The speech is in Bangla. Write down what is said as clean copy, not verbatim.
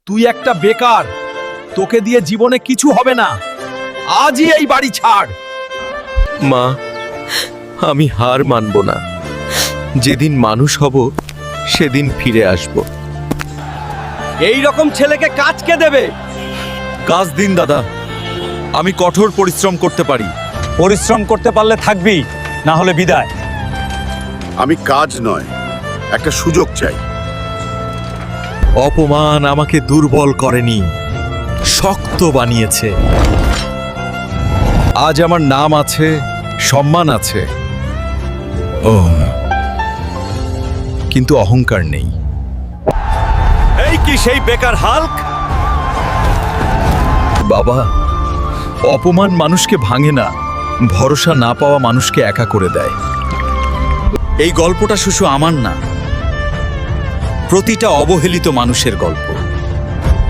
তুই একটা বেকার, তোকে দিয়ে জীবনে কিছু হবে না। আজই এই বাড়ি ছাড়। মা, আমি হার মানব না। যেদিন মানুষ হব সেদিন ফিরে আসব। এই রকম ছেলেকে কাজ কে দেবে? কাজ দিন দাদা, আমি কঠোর পরিশ্রম করতে পারি। পরিশ্রম করতে পারলে থাকবি, না হলে বিদায়। আমি কাজ নয়, একটা সুযোগ চাই। অপমান আমাকে দুর্বল করেনি, শক্ত বানিয়েছে। আজ আমার নাম আছে, সম্মান আছে, ও কিন্তু অহংকার নেই। এই কি সেই বেকার হাল্ক? বাবা, অপমান মানুষকে ভাঙে না, ভরসা না পাওয়া মানুষকে একা করে দেয়। এই গল্পটা শুধু আমার না, প্রতিটা অবহেলিত মানুষের গল্প।